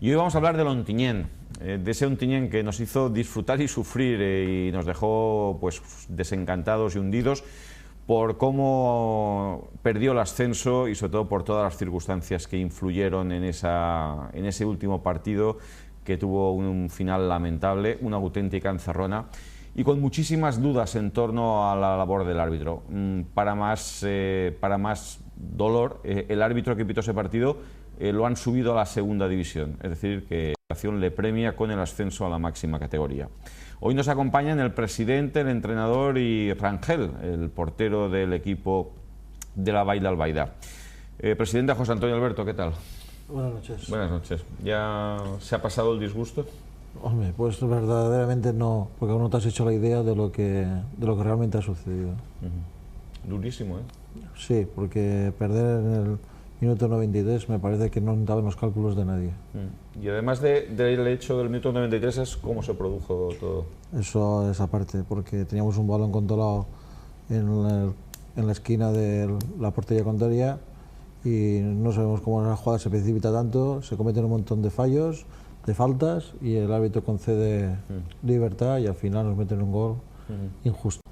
Y hoy vamos a hablar del Ontinyent, de ese Ontinyent que nos hizo disfrutar y sufrir y nos dejó pues desencantados y hundidos por cómo perdió el ascenso y sobre todo por todas las circunstancias que influyeron en ese último partido, que tuvo un final lamentable, una auténtica encerrona y con muchísimas dudas en torno a la labor del árbitro. Para más dolor, el árbitro que pitó ese partido lo han subido a la segunda división, es decir, que la federación le premia con el ascenso a la máxima categoría. Hoy nos acompañan el presidente, el entrenador y Rangel, el portero del equipo de la Vall d'Albaida. Presidente José Antonio Alberto, ¿qué tal? Buenas noches. Buenas noches. ¿Ya se ha pasado el disgusto? Hombre, pues verdaderamente no, porque aún no te has hecho la idea de lo que realmente ha sucedido. Durísimo, ¿eh? Sí, porque perder en el minuto 93 me parece que no entraba en los cálculos de nadie. Y además del hecho del minuto 93 es cómo se produjo todo. Eso es aparte, porque teníamos un balón controlado en la esquina de la portería contraria y no sabemos cómo la jugada se precipita tanto, se cometen un montón de fallos, de faltas y el árbitro concede libertad y al final nos meten un gol injusto.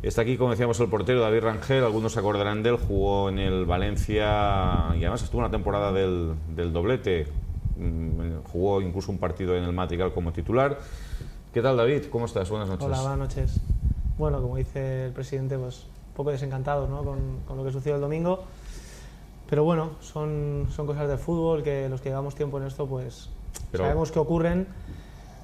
Está aquí, como decíamos, el portero David Rangel, algunos se acordarán de él, jugó en el Valencia y además estuvo una temporada del doblete, jugó incluso un partido en el Madrigal como titular. ¿Qué tal, David? ¿Cómo estás? Buenas noches. Hola, buenas noches. Bueno, como dice el presidente, pues un poco desencantado, ¿no? con lo que sucedió el domingo, pero bueno, son cosas del fútbol, que los que llevamos tiempo en esto pues sabemos que ocurren,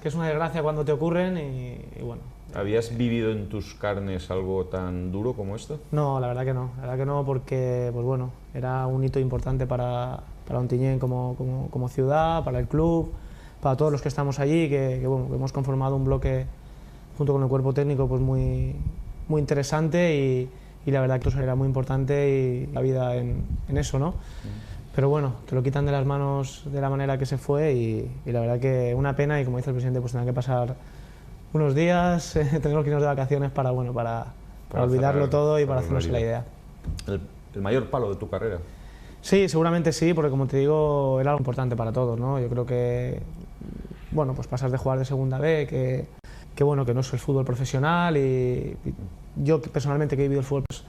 que es una desgracia cuando te ocurren y bueno. ¿Habías vivido en tus carnes algo tan duro como esto? No, la verdad que no, porque pues bueno, era un hito importante para Ontinyent como ciudad, para el club, para todos los que estamos allí, que bueno, que hemos conformado un bloque junto con el cuerpo técnico pues muy interesante y la verdad que eso era muy importante y la vida en eso, ¿no? Pero bueno, que lo quitan de las manos de la manera que se fue y la verdad que una pena y como dice el presidente pues tendrá que pasar unos días, tenemos que irnos de vacaciones para olvidarlo todo y para hacernos la idea. ¿El mayor palo de tu carrera? Sí, seguramente sí, porque como te digo, era algo importante para todos, ¿no? Yo creo que, bueno, pues pasar de jugar de segunda B, que bueno, que no es el fútbol profesional y yo personalmente que he vivido el fútbol, pues,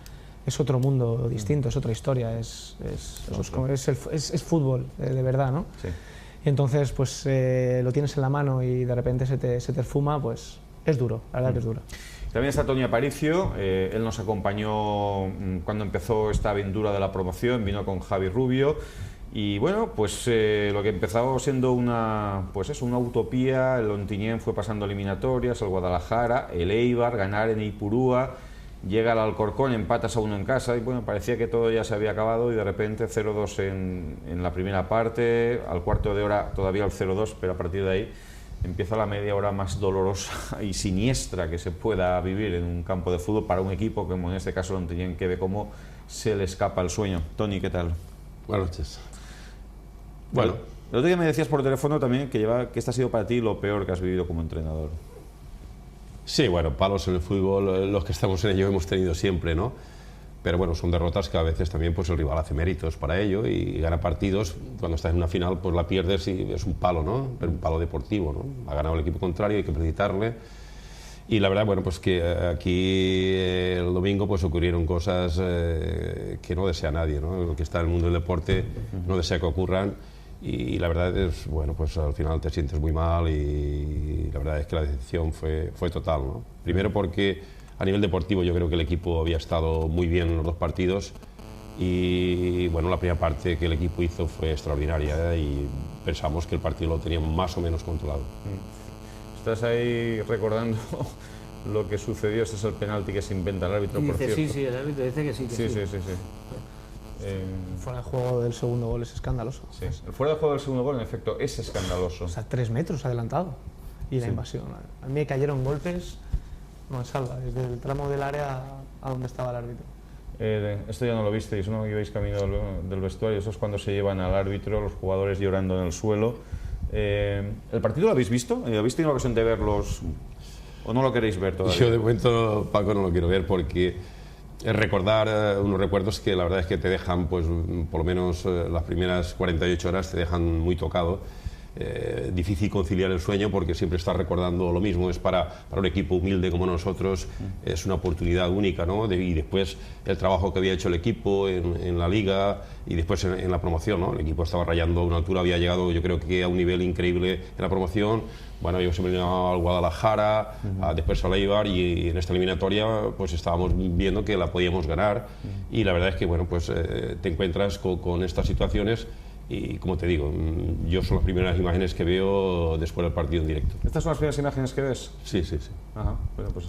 es otro mundo distinto, es otra historia, es fútbol de verdad, ¿no? Sí. Y entonces pues lo tienes en la mano y de repente se te esfuma, pues es duro, la verdad que es duro. También está Toni Aparicio, él nos acompañó cuando empezó esta aventura de la promoción, vino con Javi Rubio y bueno, pues lo que empezó siendo una utopía, el Ontinyent fue pasando eliminatorias, el Guadalajara, el Eibar, ganar en Ipurúa, llega al Alcorcón, empatas a 1 en casa y bueno, parecía que todo ya se había acabado y de repente 0-2 en la primera parte, al cuarto de hora todavía el 0-2, pero a partir de ahí empieza la media hora más dolorosa y siniestra que se pueda vivir en un campo de fútbol para un equipo como en este caso el Ontinyent, que ve cómo se le escapa el sueño. Toni, ¿qué tal? Buenas noches. Bueno, el otro día me decías por teléfono también que este ha sido para ti lo peor que has vivido como entrenador. Sí, bueno, palos en el fútbol, los que estamos en ello hemos tenido siempre, ¿no? Pero bueno, son derrotas que a veces también pues el rival hace méritos para ello y gana partidos. Cuando estás en una final pues la pierdes y es un palo, ¿no? Pero un palo deportivo, ¿no? Ha ganado el equipo contrario, hay que felicitarle. Y la verdad, bueno, pues que aquí el domingo pues ocurrieron cosas que no desea nadie, ¿no? Lo que está en el mundo del deporte no desea que ocurran. Y la verdad es, bueno, pues al final te sientes muy mal y la verdad es que la decepción fue total, ¿no? Primero porque a nivel deportivo yo creo que el equipo había estado muy bien en los dos partidos y bueno, la primera parte que el equipo hizo fue extraordinaria y pensamos que el partido lo teníamos más o menos controlado. ¿Estás ahí recordando lo que sucedió? Ese es el penalti que se inventa el árbitro, por cierto. Sí, el árbitro dice que sí. Sí. Fuera de juego del segundo gol es escandaloso. Sí. El fuera de juego del segundo gol, en efecto, es escandaloso. O sea, 3 metros adelantado. Y la invasión. A mí me cayeron golpes, no me salva, desde el tramo del área a donde estaba el árbitro. Esto ya no lo visteis, ¿no? Ibais camino del vestuario, eso es cuando se llevan al árbitro, los jugadores llorando en el suelo. ¿El partido lo habéis visto? ¿Habéis tenido la ocasión de verlos o no lo queréis ver todavía? Yo de momento, Paco, no lo quiero ver porque es recordar unos recuerdos que la verdad es que te dejan, pues por lo menos las primeras 48 horas te dejan muy tocado. difícil conciliar el sueño porque siempre estás recordando lo mismo. Es para un equipo humilde como nosotros, es una oportunidad única, ¿no? Y después el trabajo que había hecho el equipo en la liga y después en la promoción, ¿no? El equipo estaba rayando a una altura, había llegado yo creo que a un nivel increíble en la promoción. Bueno, yo siempre iba al Guadalajara, después al Eibar, y en esta eliminatoria pues estábamos viendo que la podíamos ganar, y la verdad es que bueno, pues te encuentras con estas situaciones. Y como te digo, yo son las primeras imágenes que veo después del partido en directo. ¿Estas son las primeras imágenes que ves? Sí, sí, sí. Ajá, bueno, pues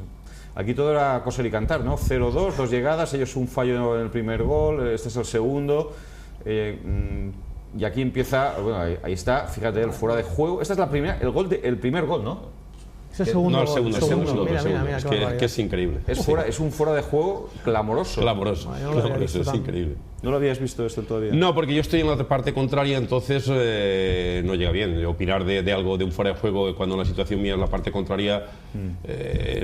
aquí todo era coser y cantar, ¿no? 0-2, 2 llegadas, ellos un fallo en el primer gol, este es el segundo. Y aquí empieza, bueno, ahí está, fíjate, el fuera de juego. Esta es la primera, el primer gol, ¿no? Es el segundo. No, el segundo. Mira, que es increíble. Es un fuera de juego clamoroso. Clamoroso, es increíble. ¿No lo habías visto esto todavía? No, porque yo estoy en la parte contraria, entonces no llega bien. Opinar de algo, de un fuera de juego, cuando la situación mía es la parte contraria,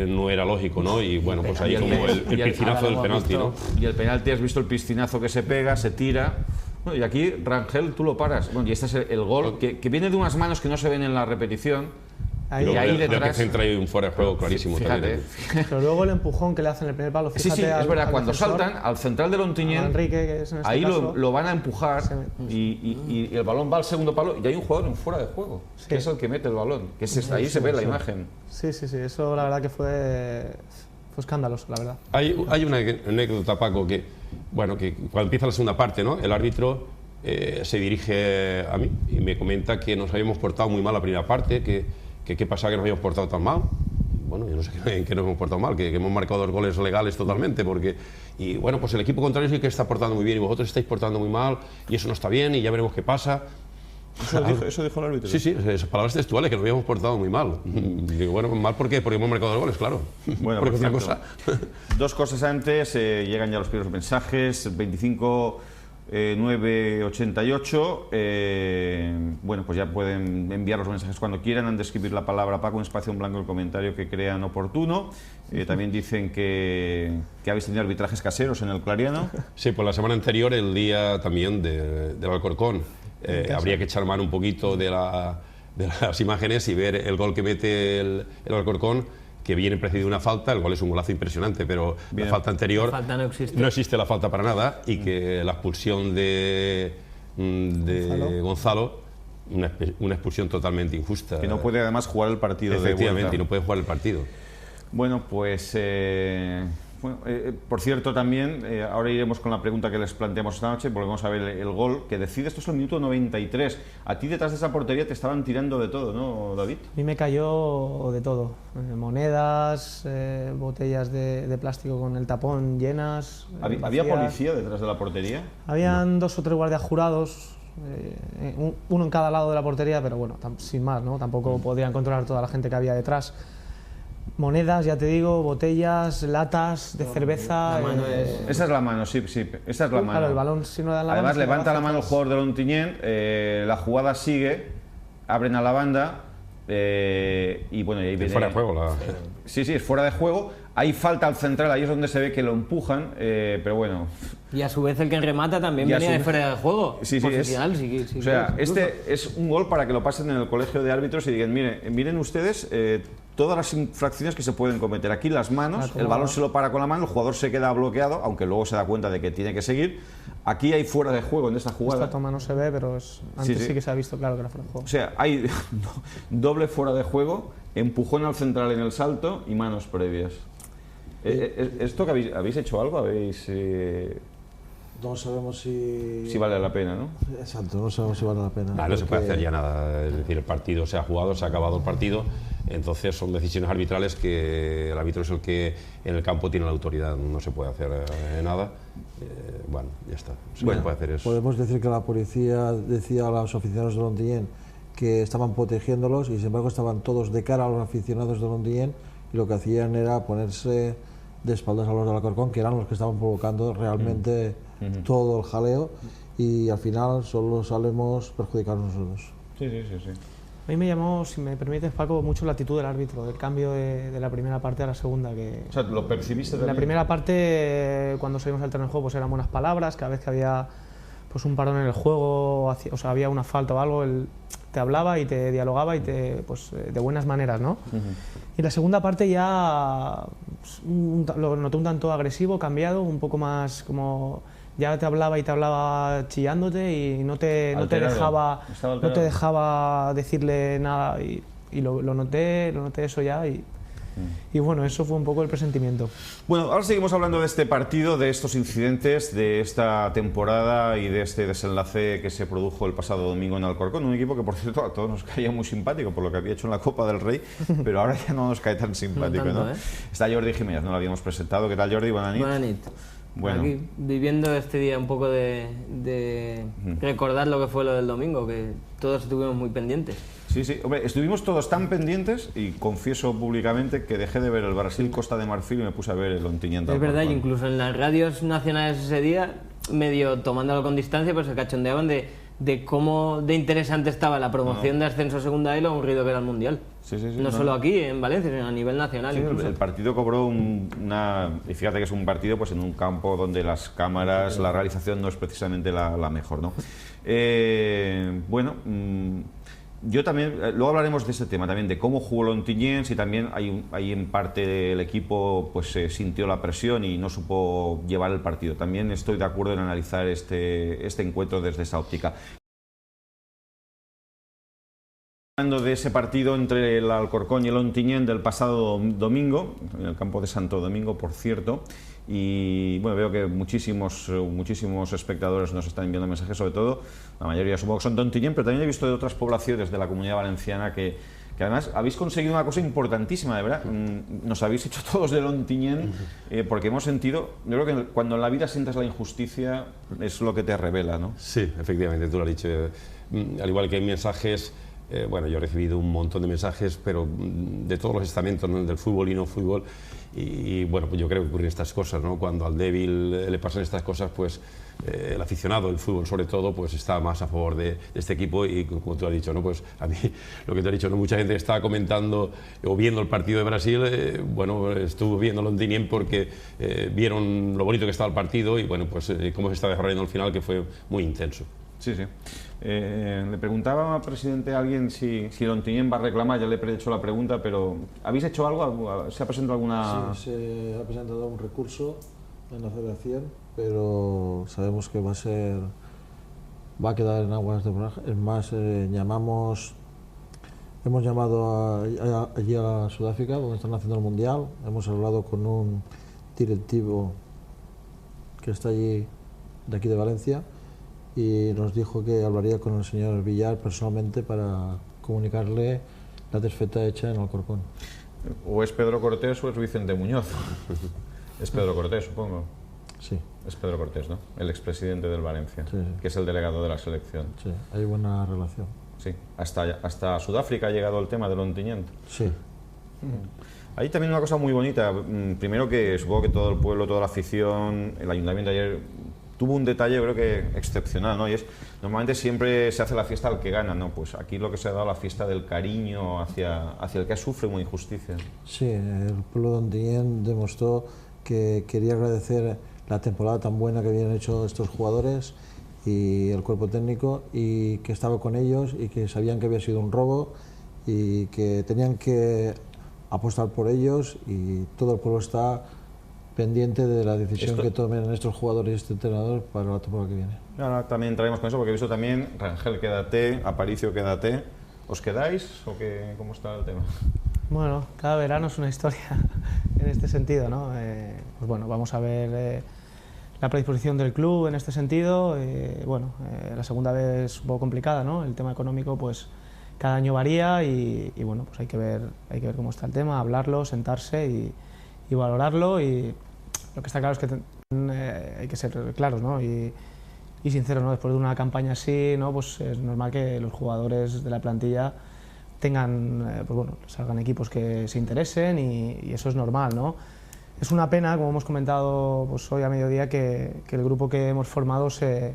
no era lógico, ¿no? Y bueno, pues ahí como el piscinazo del penalti, ¿no? Y el penalti, has visto el piscinazo que se pega, se tira. Bueno, y aquí, Rangel, tú lo paras. Bueno, y este es el gol, que viene de unas manos que no se ven en la repetición. Ahí, y ahí detrás, que centra ahí un fuera de juego clarísimo. Fíjate. También. Pero luego el empujón que le hacen en el primer palo, fíjate. Sí, es verdad, cuando saltan al central del Ontinyent, Enrique, que es en este ahí caso, lo van a empujar y el balón va al segundo palo y hay un jugador en fuera de juego, que es el que mete el balón, que es ahí se ve la imagen. Sí, eso la verdad que fue escandaloso, la verdad. Hay una anécdota, Paco, que bueno, que cuando empieza la segunda parte, ¿no? El árbitro se dirige a mí y me comenta que nos habíamos portado muy mal la primera parte, que qué pasaba que nos habíamos portado tan mal. Bueno, yo no sé en qué nos hemos portado mal, que hemos marcado 2 goles legales totalmente, y bueno, pues el equipo contrario sí que está portando muy bien y vosotros estáis portando muy mal y eso no está bien y ya veremos qué pasa. ¿Eso dijo el árbitro? Sí, esas palabras textuales, que nos habíamos portado muy mal. Digo, bueno, mal porque hemos marcado 2 goles, claro. Bueno, porque otra cosa. 2 cosas antes, llegan ya los primeros mensajes, 25-988, bueno, pues ya pueden enviar los mensajes cuando quieran, han de escribir la palabra Paco, un espacio en blanco, el comentario que crean oportuno. También dicen que habéis tenido arbitrajes caseros en el Clariano. Sí, pues la semana anterior, el día también del Alcorcón, habría que echar mano un poquito de las imágenes y ver el gol que mete el Alcorcón, que viene precedido de una falta. El gol es un golazo impresionante, pero bien, la falta anterior la falta no existe la falta para nada, y que la expulsión de Gonzalo, una expulsión totalmente injusta. Que no puede además jugar el partido. Efectivamente, y no puede jugar el partido. Bueno, pues por cierto también, ahora iremos con la pregunta que les planteamos esta noche, volvemos a ver el gol que decide. Esto es el minuto 93. A ti detrás de esa portería te estaban tirando de todo, ¿no, David? A mí me cayó de todo, monedas, botellas de plástico con el tapón llenas. ¿Había policía detrás de la portería? Habían 2 o 3 guardias jurados, uno en cada lado de la portería, pero bueno, sin más, ¿no? Tampoco podían controlar toda la gente que había detrás. Monedas, ya te digo, botellas, latas de cerveza. Esa es la mano, sí, esa es la mano. Claro, el balón, si no dan la Además, mano, levanta la mano el jugador del Ontinyent, la jugada sigue, abren a la banda y bueno, y ahí viene. Fuera de juego. Sí, es fuera de juego. Ahí falta al central, ahí es donde se ve que lo empujan, pero bueno. Y a su vez el que remata también venía de fuera de juego. Sí, o sea, este es un gol para que lo pasen en el colegio de árbitros y digan, miren ustedes todas las infracciones que se pueden cometer. Aquí las manos, el balón se lo para con la mano, el jugador se queda bloqueado, aunque luego se da cuenta de que tiene que seguir. Aquí hay fuera de juego en esta jugada. Esta toma no se ve, pero antes sí que se ha visto claro que era fuera de juego. O sea, hay doble fuera de juego, empujón al central en el salto y manos previas. ¿Esto que habéis hecho algo? No sabemos si vale la pena, ¿no? Exacto, no sabemos si vale la pena. No se puede hacer ya nada, es decir, el partido se ha jugado, se ha acabado el partido, entonces son decisiones arbitrales que el árbitro es el que en el campo tiene la autoridad, no se puede hacer nada. Bueno, ya está. Bueno, puede hacer eso. Podemos decir que la policía decía a los aficionados del Ontinyent que estaban protegiéndolos y sin embargo estaban todos de cara a los aficionados del Ontinyent y lo que hacían era ponerse de espaldas a los del Alcorcón, que eran los que estaban provocando realmente todo el jaleo, y al final solo salimos perjudicados nosotros. Sí. A mí me llamó, si me permites, Paco, mucho la actitud del árbitro, el cambio de la primera parte a la segunda. O sea, ¿lo percibiste también? En la primera parte, cuando salimos al terreno de juego, pues eran buenas palabras. Cada vez que había pues un parón en el juego, o sea, había una falta o algo, te hablaba y te dialogaba y pues, de buenas maneras, ¿no? Y la segunda parte ya pues, lo noté un tanto agresivo, cambiado, un poco más como ya te hablaba chillándote y no te dejaba decirle nada y lo noté eso ya y bueno, eso fue un poco el presentimiento. Bueno, ahora seguimos hablando de este partido, de estos incidentes, de esta temporada y de este desenlace que se produjo el pasado domingo en Alcorcón, un equipo que por cierto a todos nos caía muy simpático por lo que había hecho en la Copa del Rey, pero ahora ya no nos cae tan simpático, no tanto, ¿no? Está Jordi Jiménez, no lo habíamos presentado. ¿Qué tal, Jordi? Buenas noches. Bueno. Aquí, viviendo este día un poco de recordar lo que fue lo del domingo, que todos estuvimos muy pendientes. Sí, sí, hombre, estuvimos todos tan pendientes y confieso públicamente que dejé de ver el Brasil-Costa de Marfil y me puse a ver el Ontinyent. Es verdad, y incluso en las radios nacionales ese día, medio tomándolo con distancia, pues se cachondeaban de cómo de interesante estaba la promoción de ascenso a segunda y lo aburrido que era el Mundial. Sí, no solo aquí, en Valencia, sino a nivel nacional. Sí, el partido cobró y fíjate que es un partido pues en un campo donde las cámaras, la realización no es precisamente la mejor, ¿no? Bueno, yo también, luego hablaremos de este tema también, de cómo jugó el Ontinyent, si también hay en parte el equipo pues sintió la presión y no supo llevar el partido. También estoy de acuerdo en analizar este encuentro desde esa óptica. Hablando de ese partido entre el Alcorcón y el Ontinyent del pasado domingo, en el campo de Santo Domingo, por cierto, y bueno, veo que muchísimos espectadores nos están enviando mensajes, sobre todo, la mayoría supongo que son de Ontinyent, pero también he visto de otras poblaciones de la Comunidad Valenciana que además habéis conseguido una cosa importantísima, de verdad, nos habéis hecho todos del Ontinyent, porque hemos sentido, yo creo que cuando en la vida sientas la injusticia es lo que te revela, ¿no? Sí, efectivamente, tú lo has dicho, al igual que hay mensajes. Bueno, yo he recibido un montón de mensajes, pero de todos los estamentos, ¿no? Del fútbol y no fútbol, y bueno, pues yo creo que ocurren estas cosas, ¿no? Cuando al débil le pasan estas cosas, pues el aficionado del fútbol sobre todo, pues está más a favor de este equipo y como tú has dicho, ¿no? Pues a mí, lo que te he dicho, ¿no? Mucha gente estaba comentando o viendo el partido de Brasil, bueno, estuvo viendo el Ontinyent porque vieron lo bonito que estaba el partido y bueno, pues cómo se está desarrollando al final, que fue muy intenso. Sí, sí. Le preguntaba al presidente a alguien si el Ontinyent va a reclamar, ya le he hecho la pregunta, pero ¿habéis hecho algo? ¿Se ha presentado alguna...? Sí, se ha presentado un recurso en la federación, pero sabemos que va a quedar en aguas de borraja. Es más, hemos llamado allí a Sudáfrica, donde están haciendo el Mundial, hemos hablado con un directivo que está allí, de aquí de Valencia, y nos dijo que hablaría con el señor Villar personalmente para comunicarle la desfeta hecha en Alcorcón. ¿O es Pedro Cortés o es Vicente Muñoz? Es Pedro Cortés, supongo. Sí. Es Pedro Cortés, ¿no? El expresidente del Valencia, sí, sí, que es el delegado de la selección. Sí, hay buena relación. Sí. Hasta Sudáfrica ha llegado el tema del Ontinyent. Sí. Hay también una cosa muy bonita. Primero que supongo que todo el pueblo, toda la afición, el ayuntamiento ayer tuvo un detalle, creo que excepcional, ¿no? Y es, normalmente siempre se hace la fiesta al que gana, ¿no? Pues aquí lo que se ha dado la fiesta del cariño hacia el que sufre una injusticia. Sí, el pueblo de Ontinyent demostró que quería agradecer la temporada tan buena que habían hecho estos jugadores y el cuerpo técnico, y que estaba con ellos y que sabían que había sido un robo y que tenían que apostar por ellos, y todo el pueblo está pendiente de la decisión que tomen estos jugadores y este entrenador para la temporada que viene. Ahora también entraremos con eso, porque he visto también, Rangel, quédate, Aparicio, quédate. ¿Os quedáis o cómo está el tema? Bueno, cada verano es una historia en este sentido, ¿no? Pues bueno, vamos a ver la predisposición del club en este sentido. Bueno, la segunda vez es un poco complicada, ¿no? El tema económico, pues cada año varía y bueno, pues hay que ver cómo está el tema, hablarlo, sentarse y valorarlo, y lo que está claro es que hay que ser claros, ¿no? y sinceros, ¿no? Después de una campaña así, ¿no? Pues es normal que los jugadores de la plantilla tengan, pues bueno, salgan equipos que se interesen y eso es normal, ¿no? Es una pena, como hemos comentado pues hoy a mediodía, que el grupo que hemos formado se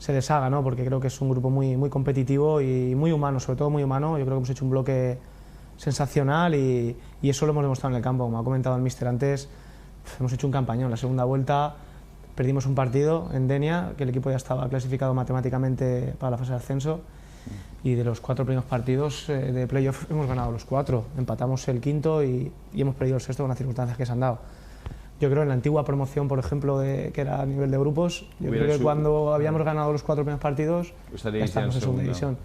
deshaga, ¿no? Porque creo que es un grupo muy, muy competitivo y muy humano, sobre todo muy humano. Yo creo que hemos hecho un bloque sensacional y eso lo hemos demostrado en el campo. Como ha comentado el míster antes, hemos hecho un campañón. La segunda vuelta perdimos un partido en Denia, que el equipo ya estaba clasificado matemáticamente para la fase de ascenso, y de los 4 primeros partidos de playoff hemos ganado los 4, empatamos el quinto y hemos perdido el sexto con las circunstancias que se han dado. Yo creo en la antigua promoción, por ejemplo, que era a nivel de grupos, yo creo que cuando habíamos ganado los 4 primeros partidos ya estamos en segunda división.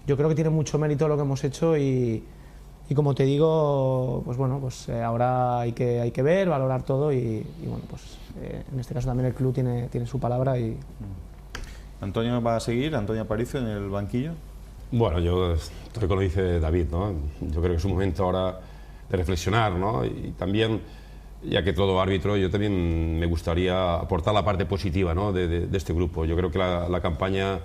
Yo creo que tiene mucho mérito lo que hemos hecho y como te digo, pues bueno, pues ahora hay que ver, valorar todo y bueno, pues en este caso también el club tiene su palabra y... ¿Antonio va a seguir? ¿Antonio Aparicio en el banquillo? Bueno, yo estoy con lo que dice David, ¿no? Yo creo que es un momento ahora de reflexionar, ¿no? Y también, ya que todo árbitro, yo también me gustaría aportar la parte positiva, ¿no? de este grupo. Yo creo que la campaña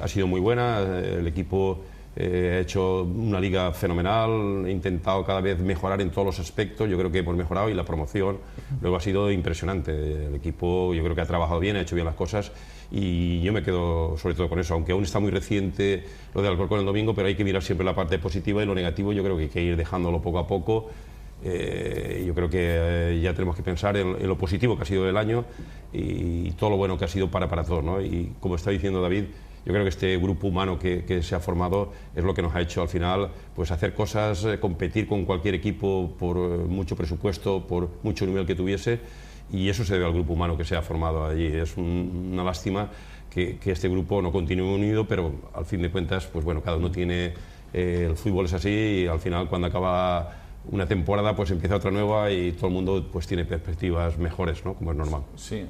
ha sido muy buena, el equipo ha hecho una liga fenomenal, he intentado cada vez mejorar en todos los aspectos, yo creo que hemos mejorado y la promoción luego ha sido impresionante. El equipo yo creo que ha trabajado bien, ha hecho bien las cosas y yo me quedo sobre todo con eso, aunque aún está muy reciente lo de Alcorcón el domingo, pero hay que mirar siempre la parte positiva y lo negativo yo creo que hay que ir dejándolo poco a poco. Yo creo que ya tenemos que pensar en lo positivo que ha sido el año y todo lo bueno que ha sido para todos, ¿no? Y como está diciendo David, yo creo que este grupo humano que se ha formado es lo que nos ha hecho al final pues hacer cosas, competir con cualquier equipo por mucho presupuesto, por mucho nivel que tuviese, y eso se debe al grupo humano que se ha formado allí. Es una lástima que este grupo no continúe unido, pero al fin de cuentas, pues bueno, cada uno tiene, el fútbol es así y al final cuando acaba una temporada pues empieza otra nueva y todo el mundo pues tiene perspectivas mejores, ¿no? Como es normal. Sí,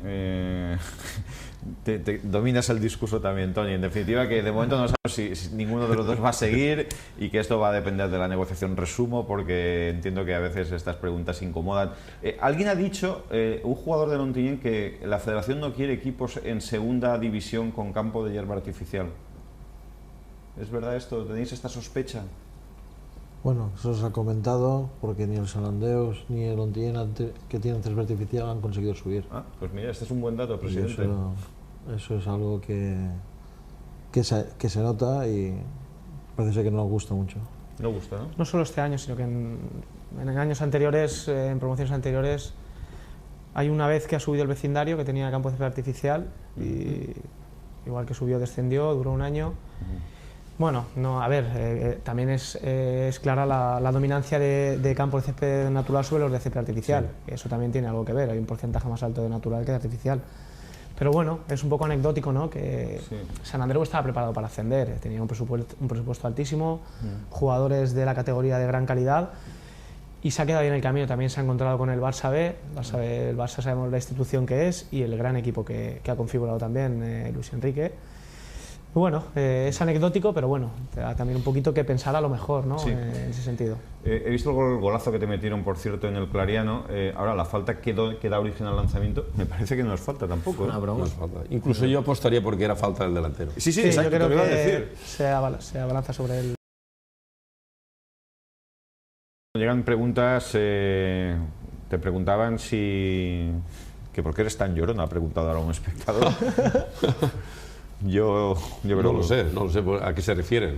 te dominas el discurso también, Tony. En definitiva, que de momento no sabemos si ninguno de los dos va a seguir y que esto va a depender de la negociación. Resumo, porque entiendo que a veces estas preguntas incomodan. Alguien ha dicho, un jugador de Ontinyent, que la federación no quiere equipos en segunda división con campo de hierba artificial. ¿Es verdad esto? ¿Tenéis esta sospecha? Bueno, eso se ha comentado porque ni el San Andreas ni el Ontinyent, que tienen césped artificial, han conseguido subir. Ah, pues mira, este es un buen dato, presidente. Eso es algo que se nota y parece ser que no nos gusta mucho. No gusta, ¿no? No solo este año, sino que en años anteriores, en promociones anteriores, hay una vez que ha subido el vecindario que tenía campo de césped artificial y igual que subió, descendió, duró un año. Bueno, no, a ver, también es clara la dominancia de campos de césped natural sobre los de césped artificial. Sí. Eso también tiene algo que ver, hay un porcentaje más alto de natural que de artificial. Pero bueno, es un poco anecdótico, ¿no? Que sí. San Andreu estaba preparado para ascender, tenía un presupuesto altísimo, jugadores de la categoría de gran calidad y se ha quedado ahí en el camino. También se ha encontrado con el Barça B, el Barça sabemos la institución que es y el gran equipo que ha configurado también Luis Enrique. Bueno, es anecdótico, pero bueno, te da también un poquito que pensar a lo mejor, ¿no? Sí. En ese sentido. He visto el golazo que te metieron, por cierto, en el Clariano. Ahora, la falta que da origen al lanzamiento, me parece que no es falta tampoco. Una broma. No es falta. Incluso yo apostaría porque era falta del delantero. Sí, exacto, yo creo te lo iba a que decir. Se abalanza sobre él. Llegan preguntas, te preguntaban que por qué eres tan llorón, ha preguntado ahora un espectador. Yo creo no lo sé a qué se refieren.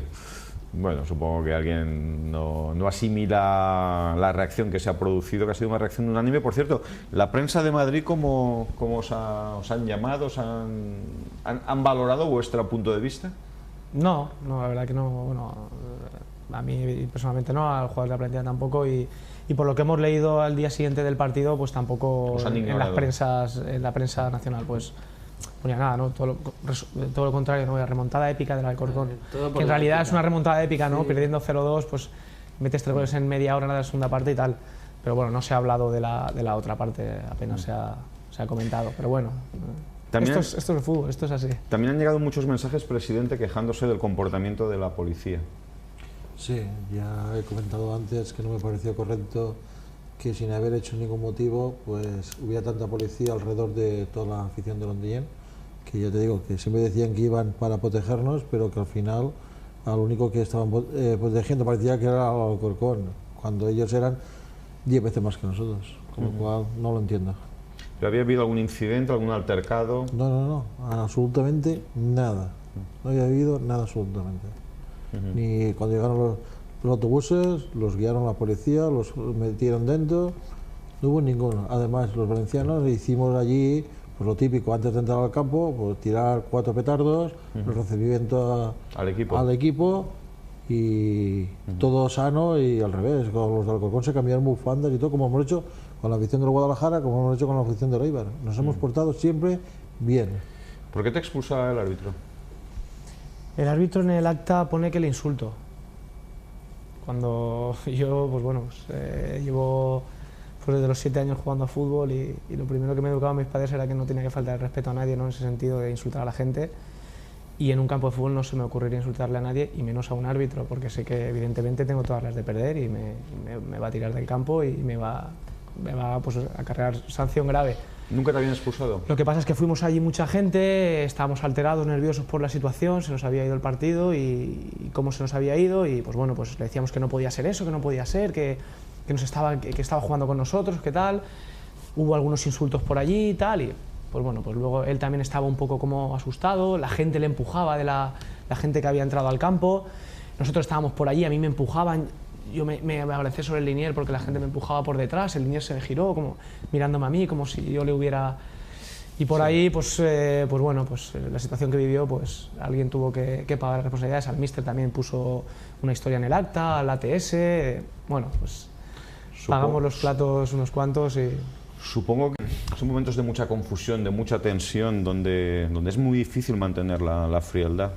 Bueno, supongo que alguien no asimila la reacción que se ha producido, que ha sido una reacción unánime. Por cierto, la prensa de Madrid, ¿cómo os han llamado? ¿Han valorado vuestro punto de vista? No, la verdad que no. Bueno, a mí personalmente no, al jugador de la plantilla tampoco y por lo que hemos leído al día siguiente del partido, pues tampoco en la prensa nacional, pues ponía nada, ¿no? Todo lo contrario, ¿no? La remontada épica del Alcorcón, que en realidad es una remontada épica, ¿no? Sí. Perdiendo 0-2, pues metes 3 goles en media hora en la segunda parte y tal, pero bueno, no se ha hablado de la otra parte, apenas se ha comentado, pero bueno, esto es el fútbol, esto es así. También han llegado muchos mensajes, presidente, quejándose del comportamiento de la policía. Sí, ya he comentado antes que no me pareció correcto que sin haber hecho ningún motivo pues hubiera tanta policía alrededor de toda la afición de Ontinyent, que ya te digo que siempre decían que iban para protegernos, pero que al final al único que estaban protegiendo parecía que era el Alcorcón, cuando ellos eran 10 veces más que nosotros, con lo cual no lo entiendo. ¿Pero había habido algún incidente, algún altercado? No, absolutamente nada, no había habido nada absolutamente. Ni cuando llegaron los autobuses, los guiaron la policía, los metieron dentro, no hubo ninguno. Además, los valencianos hicimos allí pues lo típico, antes de entrar al campo, pues tirar 4 petardos, el recibimiento al equipo y todo sano, y al revés, con los de Alcorcón se cambiaron bufandas y todo, como hemos hecho con la afición del Guadalajara, como hemos hecho con la afición del Eibar. Nos hemos portado siempre bien. ¿Por qué te expulsa el árbitro? El árbitro en el acta pone que le insulto. Cuando yo, pues bueno, llevo desde los 7 años jugando a fútbol y lo primero que me educaban mis padres era que no tenía que faltar el respeto a nadie, ¿no? En ese sentido de insultar a la gente. Y en un campo de fútbol no se me ocurriría insultarle a nadie, y menos a un árbitro, porque sé que evidentemente tengo todas las de perder y me va a tirar del campo y me va pues, a acarrear sanción grave. ¿Nunca te habían expulsado? Lo que pasa es que fuimos allí mucha gente, estábamos alterados, nerviosos por la situación, se nos había ido el partido y cómo se nos había ido, y pues bueno, pues le decíamos que no podía ser eso, que no podía ser, que estaba jugando con nosotros, que tal. Hubo algunos insultos por allí y tal, y pues bueno, pues luego él también estaba un poco como asustado, la gente le empujaba, de la gente que había entrado al campo. Nosotros estábamos por allí, a mí me empujaban, yo me abalancé sobre el linier porque la gente me empujaba por detrás, el linier se me giró como mirándome a mí, como si yo le hubiera... Y por ahí, pues bueno, pues la situación que vivió, pues alguien tuvo que pagar las responsabilidades. Al míster también puso una historia en el acta, al ATS, bueno, pues pagamos los platos unos cuantos y... Supongo que son momentos de mucha confusión, de mucha tensión, donde es muy difícil mantener la frialdad.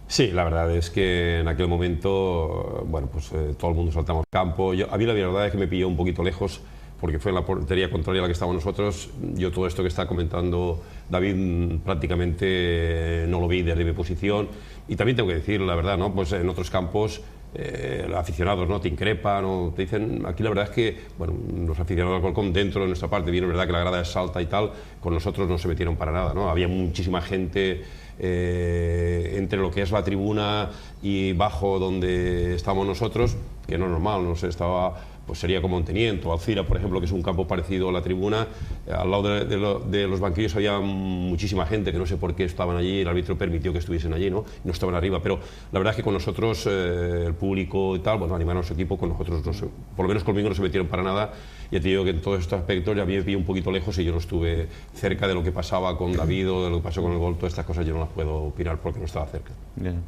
Sí, la verdad es que en aquel momento, bueno, pues todo el mundo saltamos al campo. A mí la verdad es que me pilló un poquito lejos, porque fue en la portería contraria a la que estábamos nosotros. Yo todo esto que está comentando David prácticamente no lo vi desde mi posición. Y también tengo que decir, la verdad, ¿no? Pues en otros campos los aficionados no te increpan o te dicen. Aquí la verdad es que, bueno, los aficionados de Alcorcón dentro de nuestra parte, bien es verdad que la grada es alta y tal, con nosotros no se metieron para nada, ¿no? Había muchísima gente entre lo que es la tribuna y bajo donde estábamos nosotros, que no es normal, no sé, estaba, pues sería como en Teniente o Alcira, por ejemplo, que es un campo parecido a la tribuna. Al lado de los banquillos había muchísima gente que no sé por qué estaban allí, el árbitro permitió que estuviesen allí, ¿no? No estaban arriba, pero la verdad es que con nosotros, el público y tal, bueno, animaron a su equipo, con nosotros, no sé, por lo menos conmigo no se metieron para nada. Ya te digo que en todos estos aspectos ya me pillé un poquito lejos y yo no estuve cerca de lo que pasaba con David o de lo que pasó con el gol. Todas estas cosas yo no las puedo opinar porque no estaba cerca. Bien.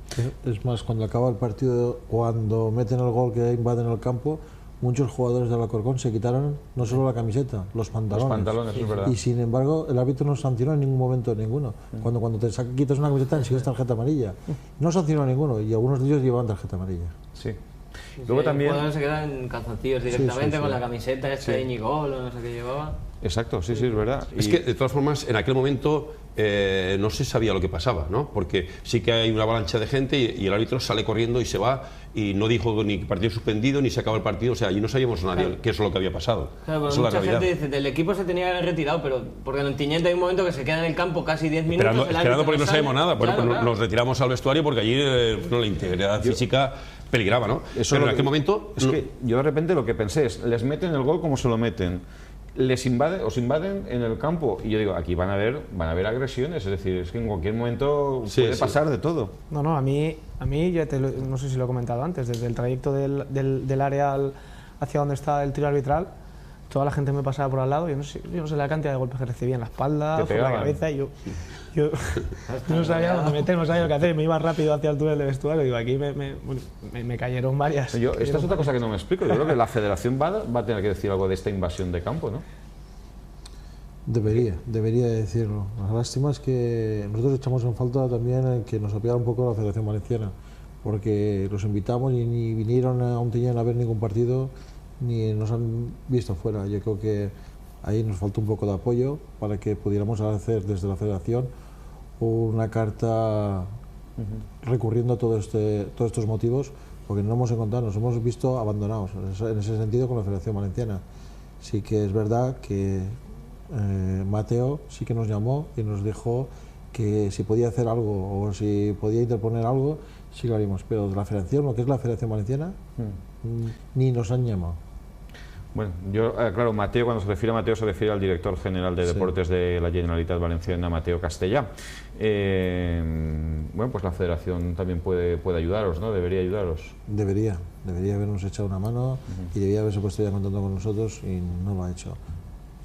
Es más, cuando acaba el partido, cuando meten el gol que invaden el campo, muchos jugadores del Alcorcón se quitaron no solo la camiseta, los pantalones. Los pantalones, es verdad. Y sin embargo, el árbitro no sancionó en ningún momento ninguno. Cuando te quitas una camiseta, enseguida tarjeta amarilla. No sancionó a ninguno, y algunos de ellos llevaban tarjeta amarilla. Sí. Luego también... Los jugadores se quedan en calzoncillos directamente, sí. con la camiseta esta de Íñigo o no sé qué llevaba. Exacto, sí, es verdad. Es que, de todas formas, en aquel momento no se sabía lo que pasaba, ¿no? Porque sí que hay una avalancha de gente y el árbitro sale corriendo y se va y no dijo ni partido suspendido ni se acaba el partido, o sea, allí no sabíamos nadie qué es lo que había pasado. Claro, Esa mucha es la gente dice, del equipo se tenía que haber retirado, pero porque en el Tiniente hay un momento que se queda en el campo casi 10 minutos. Esperando porque no sale. sabemos nada, Claro, claro. nos retiramos al vestuario porque allí bueno, la integridad física peligraba, ¿no? Eso pero en aquel momento... Es que yo de repente lo que pensé es, les meten el gol como se lo meten, os invaden en el campo, y yo digo, aquí van a haber agresiones, es decir, es que en cualquier momento puede pasar de todo. No, a mí ya no sé si lo he comentado antes, desde el trayecto del área hacia donde está el tiro arbitral, toda la gente me pasaba por al lado, yo no sé la cantidad de golpes que recibía en la espalda, por la cabeza, y yo no sabía dónde meter, no sabía lo que hacer, me iba rápido hacia el túnel de vestuario, y digo, aquí me cayeron varias. Esta es otra cosa que no me explico, yo creo que la federación va a tener que decir algo de esta invasión de campo, ¿no? Debería decirlo. La lástima es que nosotros echamos en falta también el que nos apoyara un poco la Federación Valenciana, porque los invitamos y ni vinieron a Ontinyent a ver ningún partido, ni nos han visto fuera. Yo creo que ahí nos falta un poco de apoyo para que pudiéramos hacer desde la Federación una carta recurriendo a todos estos motivos, porque no nos hemos encontrado, nos hemos visto abandonados en ese sentido con la Federación Valenciana. Sí que es verdad que Mateo sí que nos llamó y nos dijo que si podía hacer algo o si podía interponer algo, sí lo haríamos, pero de la Federación, lo que es la Federación Valenciana, ni nos han llamado. Bueno, yo, claro, Mateo, cuando se refiere a Mateo, se refiere al director general de Deportes de la Generalitat Valenciana, Mateo Castellà. Bueno, pues la Federación también puede ayudaros, ¿no? Debería ayudaros. Debería habernos echado una mano y debía haberse puesto ya en contacto con nosotros y no lo ha hecho.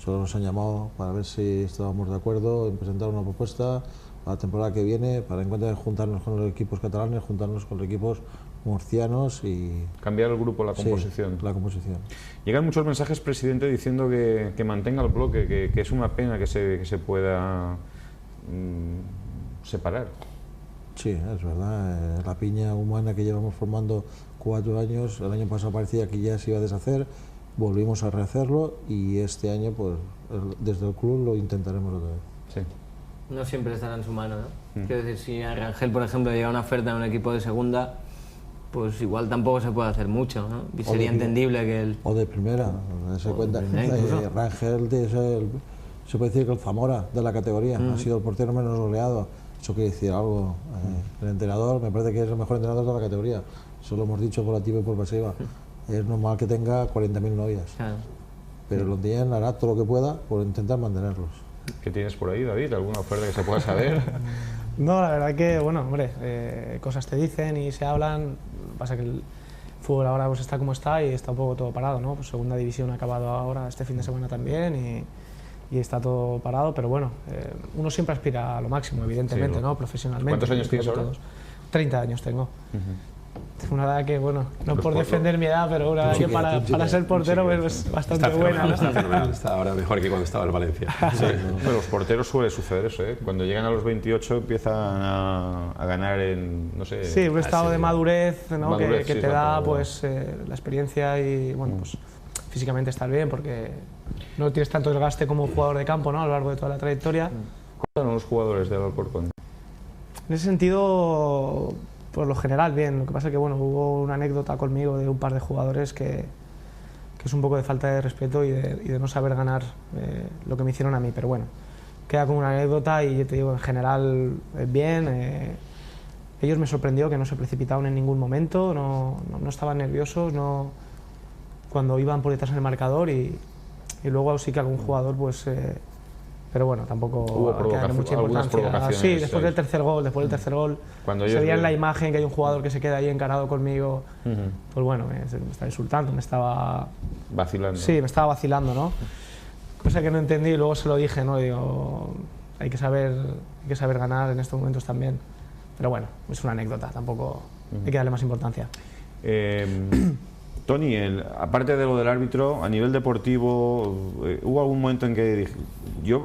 Solo nos han llamado para ver si estábamos de acuerdo en presentar una propuesta para la temporada que viene, para en cuenta de juntarnos con los equipos catalanes, juntarnos con los equipos murcianos y... Cambiar el grupo, la composición. Sí, la composición. Llegan muchos mensajes, presidente, diciendo que mantenga el bloque, que es una pena que se pueda separar. Sí, es verdad. La piña humana que llevamos formando 4 años, el año pasado parecía que ya se iba a deshacer, volvimos a rehacerlo y este año, pues, desde el club lo intentaremos otra vez. Sí. No siempre estará en su mano, ¿no? Quiero decir, si a Rangel, por ejemplo, llega una oferta en un equipo de segunda, pues igual tampoco se puede hacer mucho, ¿no? Y sería entendible que él... O de primera, se cuenta. Rangel se puede decir que el Zamora de la categoría, ha sido el portero menos goleado. Eso quiere decir algo. El entrenador me parece que es el mejor entrenador de la categoría. Eso lo hemos dicho por activa y por pasiva. Es normal que tenga 40.000 novias. Claro. Pero el Ontinyent hará todo lo que pueda por intentar mantenerlos. ¿Qué tienes por ahí, David? ¿Alguna oferta que se pueda saber? No, la verdad que, bueno, hombre, cosas te dicen y se hablan. Pasa que el fútbol ahora pues está como está y está un poco todo parado, ¿no? Pues segunda división ha acabado ahora este fin de semana también y está todo parado, pero bueno, uno siempre aspira a lo máximo, evidentemente, Sí, ¿no? Profesionalmente. ¿Cuántos años tienes ahora? 30 años tengo. Una edad que, bueno, no por defender mi edad, pero una edad que para ser portero es bastante buena, ¿no? Está fenomenal, está ahora mejor que cuando estaba en Valencia. Sí. Bueno, los porteros suele suceder eso, ¿eh? Cuando llegan a los 28 empiezan a ganar en, no sé... Sí, un estado de madurez, ¿no? Madurez, que sí, te da exacto, pues, la experiencia y, bueno, pues físicamente estar bien porque no tienes tanto desgaste como jugador de campo, ¿no? A lo largo de toda la trayectoria. ¿Cuáles son los jugadores del Alcorcón? En ese sentido, por lo general, bien. Lo que pasa es que, bueno, hubo una anécdota conmigo de un par de jugadores que es un poco de falta de respeto y de no saber ganar lo que me hicieron a mí, pero bueno, queda como una anécdota y yo te digo, en general, bien. Ellos me sorprendió que no se precipitaron en ningún momento, no estaban nerviosos, cuando iban por detrás en el marcador y luego sí que algún jugador, pues... pero bueno, tampoco hay que darle mucha importancia. Sí, después del tercer gol, Cuando se veía en la imagen que hay un jugador que se queda ahí encarado conmigo, pues bueno, me estaba insultando, me estaba... Vacilando. Sí, me estaba vacilando, ¿no? Cosa que no entendí y luego se lo dije, ¿no? Digo, hay que saber ganar en estos momentos también. Pero bueno, es una anécdota, tampoco hay que darle más importancia. Toni, aparte de lo del árbitro, a nivel deportivo, ¿hubo algún momento en que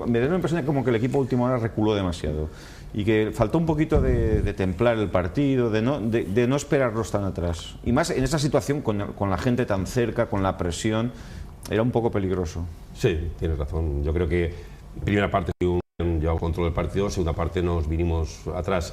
me da la impresión de como que el equipo a última hora reculó demasiado y que faltó un poquito de templar el partido, de no esperarlos tan atrás? Y más en esa situación con la gente tan cerca, con la presión, era un poco peligroso. Sí, tienes razón. Yo creo que primera parte llevaba control del partido, segunda parte nos vinimos atrás.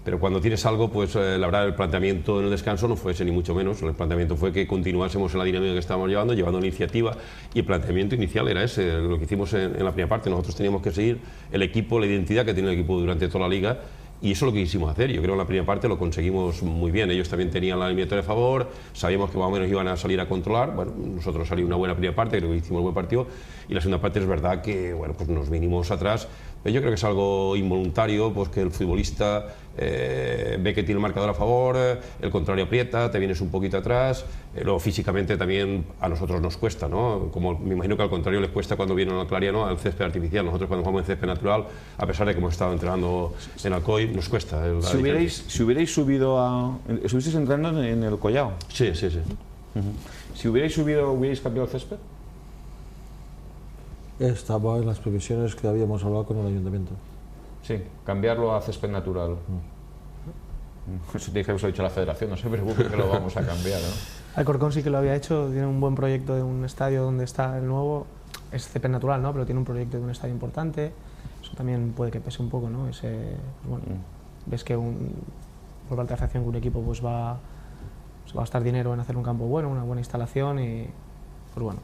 Pero cuando tienes algo, pues la verdad el planteamiento en el descanso no fue ese ni mucho menos. El planteamiento fue que continuásemos en la dinámica que estábamos llevando la iniciativa y el planteamiento inicial era ese, lo que hicimos en la primera parte. Nosotros teníamos que seguir el equipo, la identidad que tiene el equipo durante toda la liga y eso es lo que quisimos hacer. Yo creo que en la primera parte lo conseguimos muy bien. Ellos también tenían la eliminatoria a favor, sabíamos que más o menos iban a salir a controlar. Bueno, nosotros salimos una buena primera parte, creo que hicimos un buen partido y la segunda parte es verdad que bueno, pues nos vinimos atrás. Pero yo creo que es algo involuntario, pues que el futbolista ve que tiene el marcador a favor, el contrario aprieta, te vienes un poquito atrás, luego físicamente también a nosotros nos cuesta, ¿no? Como me imagino que al contrario les cuesta cuando vienen al Clariano al césped artificial. Nosotros cuando jugamos en césped natural, a pesar de que hemos estado entrenando en Alcoy, nos cuesta. Si hubierais subido ¿estuvisteis entrenando en el Collao? Sí. Si hubierais subido, ¿hubierais cambiado el césped? Estaba en las previsiones que habíamos hablado con el ayuntamiento. Sí, cambiarlo a césped natural. Eso te dije que os ha dicho la federación, no se preocupe que lo vamos a cambiar, ¿no? Alcorcón sí que lo había hecho, tiene un buen proyecto de un estadio donde está el nuevo, es césped natural, ¿no? Pero tiene un proyecto de un estadio importante, eso también puede que pese un poco, ¿no? Bueno, ves que por parte de la federación que un equipo pues va a gastar dinero en hacer un campo bueno, una buena instalación y pues bueno.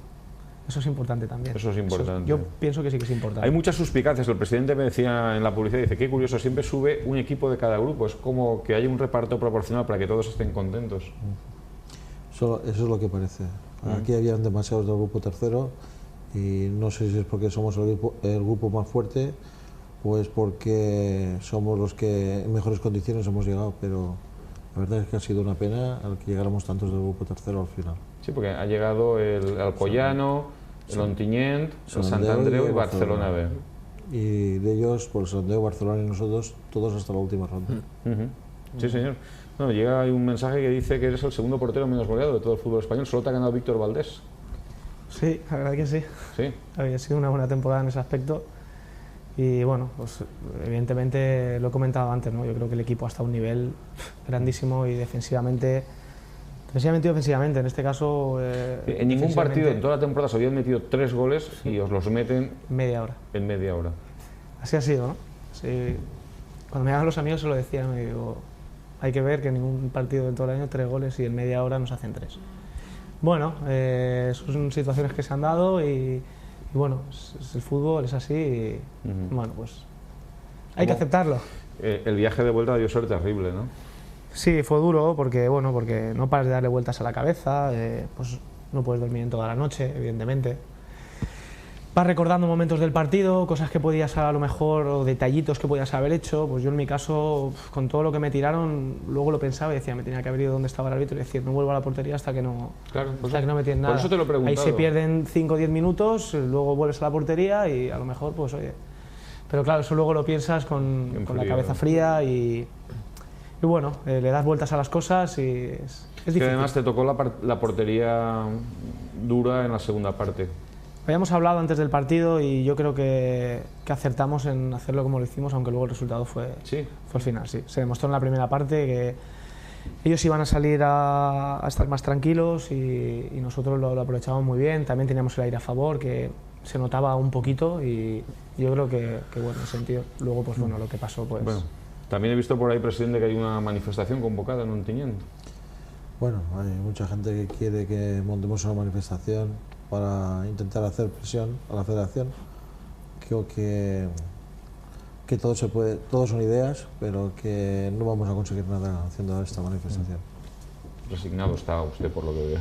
Eso es importante también. Eso es importante. Yo pienso que sí que es importante. Hay muchas suspicacias. El presidente me decía en la publicidad, dice, qué curioso, siempre sube un equipo de cada grupo. Es como que hay un reparto proporcional para que todos estén contentos. Eso es lo que parece. Aquí habían demasiados del grupo tercero y no sé si es porque somos el grupo más fuerte o es porque somos los que en mejores condiciones hemos llegado, pero la verdad es que ha sido una pena el que llegáramos tantos del grupo tercero al final. Sí, porque ha llegado el Alcoyano, el Ontinyent, el Sant Andreu y Barcelona B. Y de ellos, por el Sant Andreu, Barcelona y nosotros, todos hasta la última ronda. Sí, señor. No, llega ahí un mensaje que dice que eres el segundo portero menos goleado de todo el fútbol español, solo te ha ganado Víctor Valdés. Sí, la verdad que sí. Sí. Había sido una buena temporada en ese aspecto. Y bueno, pues evidentemente lo he comentado antes, ¿no? Yo creo que el equipo ha estado a un nivel grandísimo y defensivamente y ofensivamente. En este caso. En ningún partido en toda la temporada se habían metido 3 goles y os los meten media hora. En media hora. Así ha sido, ¿no? Sí. Cuando me llaman los amigos se lo decía, me digo, hay que ver que en ningún partido de todo el año 3 goles y en media hora nos hacen 3. Bueno, son situaciones que se han dado y bueno, es el fútbol, es así y bueno, pues hay que aceptarlo. El viaje de vuelta debió ser terrible, ¿no? Sí, fue duro porque no paras de darle vueltas a la cabeza, pues no puedes dormir en toda la noche, evidentemente. Vas recordando momentos del partido, cosas que podías a lo mejor, o detallitos que podías haber hecho. Pues yo en mi caso, con todo lo que me tiraron, luego lo pensaba y decía, me tenía que haber ido donde estaba el árbitro y decir, no vuelvo a la portería hasta que no, hasta que no me tienen nada. Por eso te lo he preguntado. Ahí se pierden 5 o 10 minutos, luego vuelves a la portería y a lo mejor, pues oye... Pero claro, eso luego lo piensas con la cabeza fría y bueno, le das vueltas a las cosas y es difícil. Que además te tocó la portería dura en la segunda parte. Habíamos hablado antes del partido y yo creo que acertamos en hacerlo como lo hicimos, aunque luego el resultado fue el final. Sí. Se demostró en la primera parte que ellos iban a salir a estar más tranquilos y nosotros lo aprovechábamos muy bien. También teníamos el aire a favor, que se notaba un poquito y yo creo que bueno, en ese sentido. Luego, pues bueno, lo que pasó, pues... Bueno, también he visto por ahí, presidente, que hay una manifestación convocada en Ontinyent. Bueno, hay mucha gente que quiere que montemos una manifestación para intentar hacer presión a la federación. Creo que todo se puede, todo son ideas, pero que no vamos a conseguir nada haciendo esta manifestación. Resignado está usted, por lo que veo.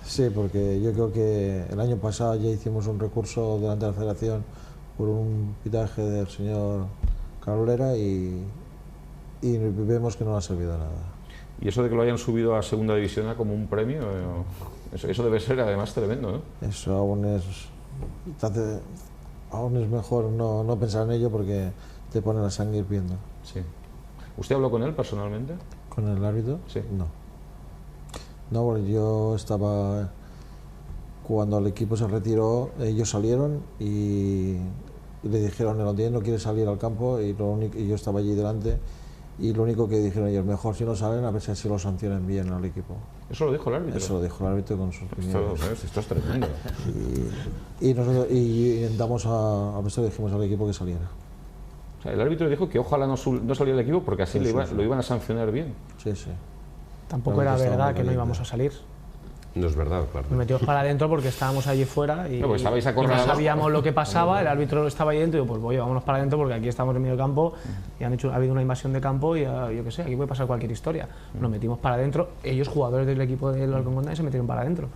Sí, porque yo creo que el año pasado ya hicimos un recurso delante de la federación por un pitaje del señor Carolera y vemos que no ha servido de nada. ¿Y eso de que lo hayan subido a segunda división como un premio? Eso debe ser además tremendo, ¿no? Eso aún es mejor no pensar en ello porque te pone la sangre hirviendo. Sí. ¿Usted habló con él personalmente? ¿Con el árbitro? Sí. No. No, porque yo estaba... Cuando el equipo se retiró, ellos salieron y le dijeron, el Ontinyent no quiere salir al campo y yo estaba allí delante. Y lo único que dijeron ellos, mejor si no salen, a ver si así lo sancionan bien al equipo. ¿Eso lo dijo el árbitro? Eso lo dijo el árbitro con sus opiniones. Esto es tremendo. Y nosotros intentamos a veces dijimos al equipo que saliera. O sea, el árbitro dijo que ojalá no saliera el equipo porque así lo iban a sancionar bien. Sí, sí. Tampoco era verdad que no íbamos a salir. No es verdad, claro. Nos metimos para adentro porque estábamos allí fuera y no sabíamos lo que pasaba, el árbitro estaba ahí dentro y yo, pues oye, vámonos para adentro porque aquí estamos en medio del campo y ha habido una invasión de campo y yo qué sé, aquí puede pasar cualquier historia. Nos metimos para adentro, ellos jugadores del equipo del Alcorcón se metieron para adentro.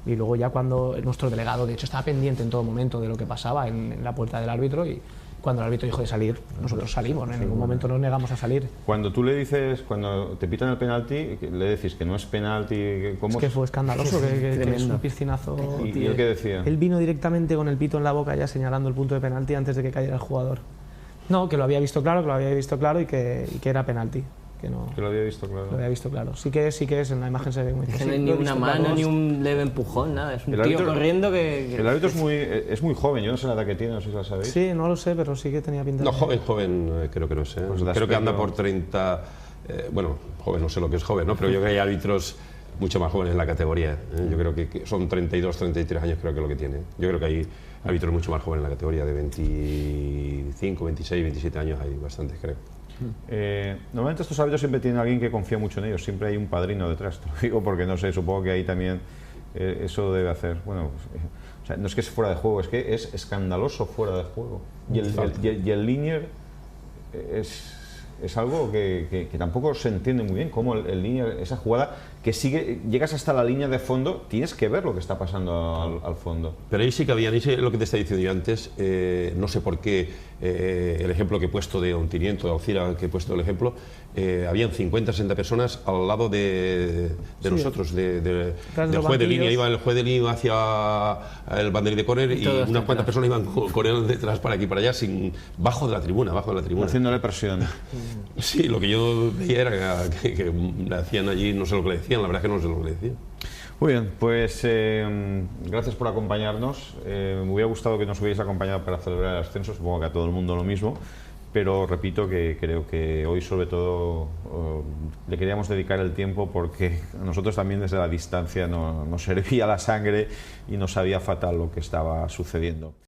Y luego ya cuando nuestro delegado, de hecho, estaba pendiente en todo momento de lo que pasaba en la puerta del árbitro y cuando el árbitro dijo de salir, nosotros salimos, en ningún momento nos negamos a salir. Cuando tú le dices, cuando te pitan el penalti, le decís que no es penalti, ¿cómo? Es que fue escandaloso, que es un piscinazo. ¿Y él qué decía? Él vino directamente con el pito en la boca ya señalando el punto de penalti antes de que cayera el jugador. No, que lo había visto claro, y que era penalti. Que lo había visto claro. Lo había visto claro. Sí que es, en la imagen se ve muy claro. No hay ni una mano, ni un leve empujón, nada. Es un tío corriendo que... El árbitro es muy joven, yo no sé la edad que tiene, no sé si la sabéis. Sí, no lo sé, pero sí que tenía pinta. No, joven creo que no sé. Pues creo que anda por 30... bueno, joven no sé lo que es joven, ¿no? Pero yo creo que hay árbitros mucho más jóvenes en la categoría. Yo creo que son 32, 33 años creo que es lo que tiene. Yo creo que hay árbitros mucho más jóvenes en la categoría, de 25, 26, 27 años hay bastantes, creo. Normalmente estos árbitros siempre tienen a alguien que confía mucho en ellos, siempre hay un padrino detrás, te lo digo porque no sé, supongo que ahí también eso debe hacer, bueno, o sea, no es que es fuera de juego, es que es escandaloso fuera de juego y el linier es algo que tampoco se entiende muy bien, cómo el linier, esa jugada que llegas hasta la línea de fondo, tienes que ver lo que está pasando al fondo. Pero ahí sí que había, ahí sí, lo que te estaba diciendo yo antes, no sé por qué el ejemplo que he puesto de Ontiniento, de Alcira, que he puesto el ejemplo, habían 50, 60 personas al lado de nosotros, del juez de línea. Iba el juez de línea hacia el banderín de córner y unas cuantas personas iban con él detrás para aquí y para allá, bajo de la tribuna. Haciéndole presión. Sí, lo que yo veía era que le hacían allí, no sé lo que le decían, la verdad es que no sé lo que le decían. Muy bien, pues gracias por acompañarnos. Me hubiera gustado que nos hubierais acompañado para celebrar el ascenso, supongo que a todo el mundo lo mismo, pero repito que creo que hoy sobre todo le queríamos dedicar el tiempo porque a nosotros también desde la distancia nos servía la sangre y nos sabía fatal lo que estaba sucediendo.